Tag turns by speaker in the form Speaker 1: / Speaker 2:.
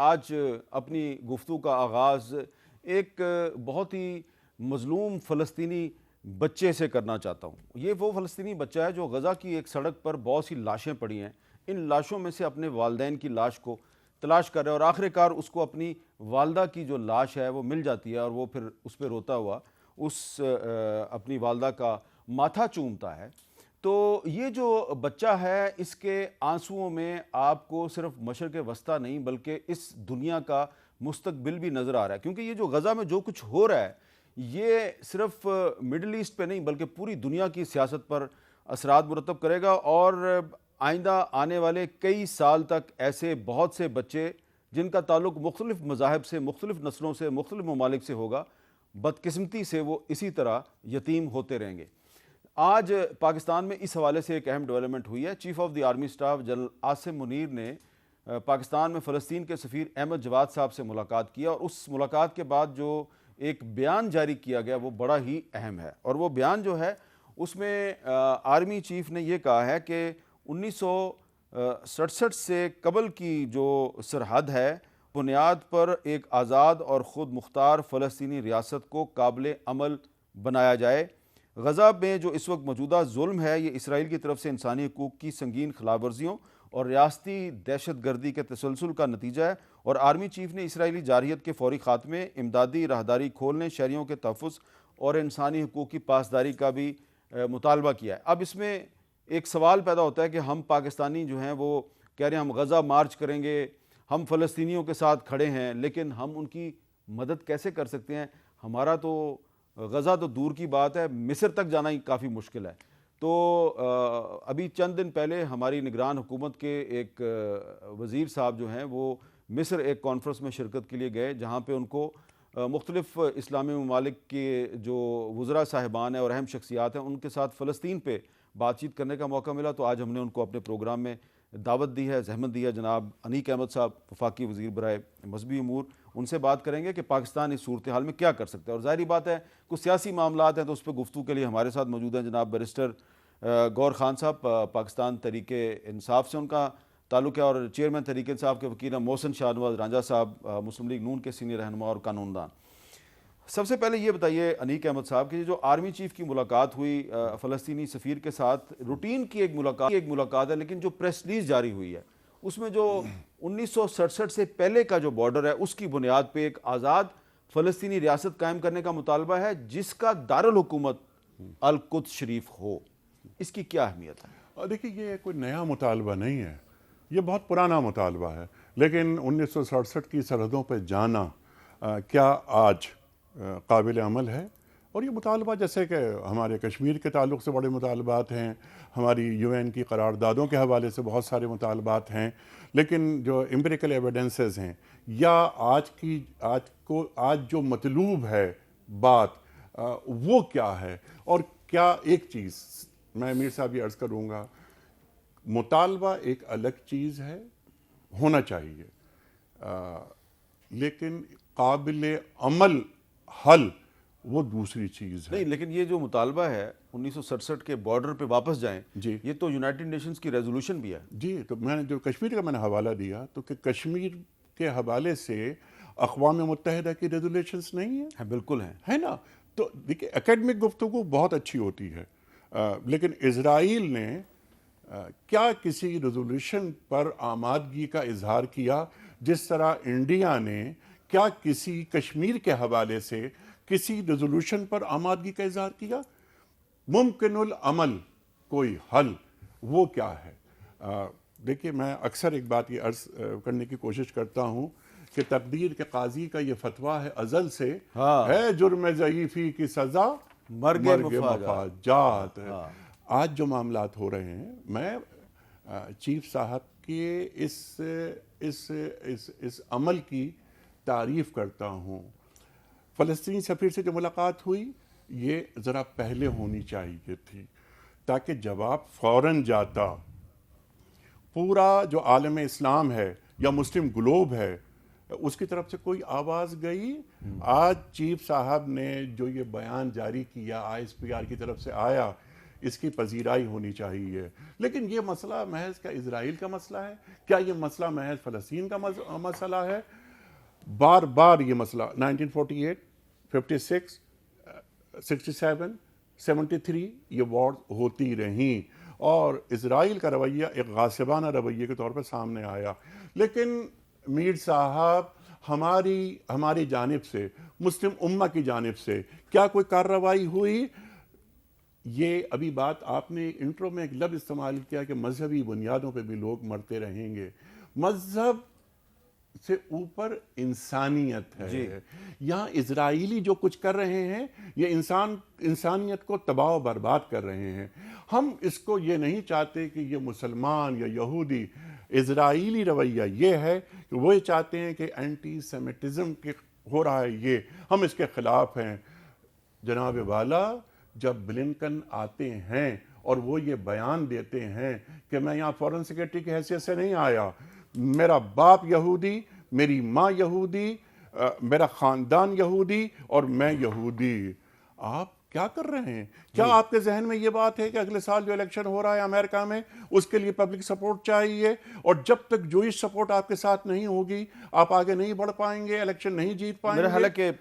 Speaker 1: آج اپنی گفتگو کا آغاز ایک بہت ہی مظلوم فلسطینی بچے سے کرنا چاہتا ہوں۔ یہ وہ فلسطینی بچہ ہے جو غزہ کی ایک سڑک پر بہت سی لاشیں پڑی ہیں، ان لاشوں میں سے اپنے والدین کی لاش کو تلاش کر رہا ہے اور آخر کار اس کو اپنی والدہ کی جو لاش ہے وہ مل جاتی ہے اور وہ پھر اس پہ روتا ہوا اپنی والدہ کا ماتھا چومتا ہے۔ تو یہ جو بچہ ہے اس کے آنسوؤں میں آپ کو صرف مشرق وسطیٰ نہیں بلکہ اس دنیا کا مستقبل بھی نظر آ رہا ہے، کیونکہ یہ جو غزہ میں جو کچھ ہو رہا ہے یہ صرف مڈل ایسٹ پہ نہیں بلکہ پوری دنیا کی سیاست پر اثرات مرتب کرے گا، اور آئندہ آنے والے کئی سال تک ایسے بہت سے بچے جن کا تعلق مختلف مذاہب سے، مختلف نسلوں سے، مختلف ممالک سے ہوگا، بدقسمتی سے وہ اسی طرح یتیم ہوتے رہیں گے۔ آج پاکستان میں اس حوالے سے ایک اہم ڈیولپمنٹ ہوئی ہے۔ Chief of the army staff general Asim Munir نے پاکستان میں فلسطین کے سفیر احمد جواد صاحب سے ملاقات کیا، اور اس ملاقات کے بعد جو ایک بیان جاری کیا گیا وہ بڑا ہی اہم ہے، اور وہ بیان جو ہے اس میں آرمی چیف نے یہ کہا ہے کہ 1967 سے قبل کی جو سرحد ہے بنیاد پر ایک آزاد اور خود مختار فلسطینی ریاست کو قابل عمل بنایا جائے۔ غزہ میں جو اس وقت موجودہ ظلم ہے یہ اسرائیل کی طرف سے انسانی حقوق کی سنگین خلاف ورزیوں اور ریاستی دہشت گردی کے تسلسل کا نتیجہ ہے، اور آرمی چیف نے اسرائیلی جارحیت کے فوری خاتمے، امدادی راہداری کھولنے، شہریوں کے تحفظ اور انسانی حقوق کی پاسداری کا بھی مطالبہ کیا ہے۔ اب اس میں ایک سوال پیدا ہوتا ہے کہ ہم پاکستانی جو ہیں وہ کہہ رہے ہیں ہم غزہ مارچ کریں گے، ہم فلسطینیوں کے ساتھ کھڑے ہیں، لیکن ہم ان کی مدد کیسے کر سکتے ہیں؟ ہمارا تو غزہ تو دور کی بات ہے، مصر تک جانا ہی کافی مشکل ہے۔ تو ابھی چند دن پہلے ہماری نگران حکومت کے ایک وزیر صاحب جو ہیں وہ مصر ایک کانفرنس میں شرکت کے لیے گئے، جہاں پہ ان کو مختلف اسلامی ممالک کے جو وزراء صاحبان ہیں اور اہم شخصیات ہیں ان کے ساتھ فلسطین پہ بات چیت کرنے کا موقع ملا۔ تو آج ہم نے ان کو اپنے پروگرام میں دعوت دی ہے، زحمت دی ہے۔ جناب انیک احمد صاحب وفاقی وزیر برائے مذہبی امور، ان سے بات کریں گے کہ پاکستان اس صورتحال میں کیا کر سکتا ہے، اور ظاہری بات ہے کچھ سیاسی معاملات ہیں تو اس پہ گفتگو کے لیے ہمارے ساتھ موجود ہیں جناب بیرسٹر گور خان صاحب، پاکستان تحریک انصاف سے ان کا تعلق ہے، اور چیئرمین تحریک انصاف کے وکیل ہیں محسن شاہ نواز رانجھا صاحب، مسلم لیگ نون کے سینئر رہنما اور قانون دان۔ سب سے پہلے یہ بتائیے انیک احمد صاحب کہ جو آرمی چیف کی ملاقات ہوئی فلسطینی سفیر کے ساتھ، روٹین کی ایک ملاقات ہے، لیکن جو پریس ریلیز جاری ہوئی ہے اس میں جو 1967 سے پہلے کا جو بارڈر ہے اس کی بنیاد پہ ایک آزاد فلسطینی ریاست قائم کرنے کا مطالبہ ہے جس کا دارالحکومت القدس شریف ہو، اس کی کیا اہمیت ہے؟
Speaker 2: دیکھیے یہ کوئی نیا مطالبہ نہیں ہے، یہ بہت پرانا مطالبہ ہے، لیکن 1967 کی سرحدوں پہ جانا کیا آج قابل عمل ہے؟ اور یہ مطالبہ جیسے کہ ہمارے کشمیر کے تعلق سے بڑے مطالبات ہیں، ہماری یو این کی قراردادوں کے حوالے سے بہت سارے مطالبات ہیں، لیکن جو امپیریکل ایویڈنسز ہیں یا آج جو مطلوب ہے بات وہ کیا ہے؟ اور کیا ایک چیز میں امیر صاحب یہ عرض کروں گا، مطالبہ ایک الگ چیز ہے، ہونا چاہیے، لیکن قابل عمل حل وہ دوسری چیز ہے۔
Speaker 1: نہیں، لیکن یہ جو مطالبہ ہے 1967 کے بارڈر پہ واپس جائیں،
Speaker 2: جی
Speaker 1: یہ تو یونائٹڈ نیشنز کی ریزولوشن بھی ہے۔
Speaker 2: جی، تو میں نے جو کشمیر کا میں نے حوالہ دیا تو کہ کشمیر کے حوالے سے اقوام متحدہ کی ریزولوشنز نہیں ہیں؟
Speaker 1: بالکل ہیں،
Speaker 2: ہے نا؟ تو دیکھیں اکیڈمک گفتگو بہت اچھی ہوتی ہے، لیکن اسرائیل نے کیا کسی ریزولوشن پر آمادگی کا اظہار کیا جس طرح انڈیا نے کیا کسی کشمیر کے حوالے سے کسی ریزولوشن پر آمادگی کا اظہار کیا؟ ممکن العمل کوئی حل وہ کیا ہے؟ دیکھیے میں اکثر ایک بات یہ عرض کرنے کی کوشش کرتا ہوں کہ تقدیر کے قاضی کا یہ فتویٰ ہے ازل سے، ہے جرم ضعیفی کی سزا مرگ مفاجات۔ آج جو معاملات ہو رہے ہیں، میں چیف صاحب کے اس عمل کی تعریف کرتا ہوں۔ فلسطینی سفیر سے جو ملاقات ہوئی یہ ذرا پہلے ہونی چاہیے تھی تاکہ جواب فوراً جاتا۔ پورا جو عالم اسلام ہے یا مسلم گلوب ہے اس کی طرف سے کوئی آواز گئی؟ آج چیف صاحب نے جو یہ بیان جاری کیا ISPR کی طرف سے آیا اس کی پذیرائی ہونی چاہیے. لیکن یہ مسئلہ محض کیا اسرائیل کا مسئلہ ہے؟ کیا یہ مسئلہ محض فلسطین کا مسئلہ ہے؟ بار بار یہ مسئلہ 1948 56 67 73 یہ وار ہوتی رہیں اور اسرائیل کا رویہ ایک غاصبانہ رویے کے طور پر سامنے آیا. لیکن میر صاحب ہماری جانب سے، مسلم امہ کی جانب سے کیا کوئی کارروائی ہوئی؟ یہ ابھی بات آپ نے انٹرو میں ایک لفظ استعمال کیا کہ مذہبی بنیادوں پہ بھی لوگ مرتے رہیں گے. مذہب سے اوپر انسانیت ہے. یہاں اسرائیلی جو کچھ کر رہے ہیں یہ انسانیت کو تباہ و برباد کر رہے ہیں. ہم اس کو یہ نہیں چاہتے کہ یہ مسلمان یا یہودی، اسرائیلی رویہ یہ ہے کہ وہ چاہتے ہیں کہ اینٹی سیمیٹزم کے ہو رہا ہے، یہ ہم اس کے خلاف ہیں. جناب والا، جب بلنکن آتے ہیں اور وہ یہ بیان دیتے ہیں کہ میں یہاں فورن سیکرٹری کی حیثیت سے نہیں آیا، میرا باپ یہودی، میری ماں یہودی، میرا خاندان یہودی اور میں یہودی، آپ کیا کر رہے ہیں؟ کیا آپ کے ذہن میں یہ بات ہے کہ اگلے سال جو الیکشن ہو رہا ہے امریکہ میں اس کے لیے پبلک سپورٹ چاہیے، اور جب تک جوئش سپورٹ آپ کے ساتھ نہیں ہوگی آپ آگے نہیں بڑھ پائیں گے، الیکشن نہیں جیت پائیں گے؟
Speaker 1: میرا خیال ہے کہ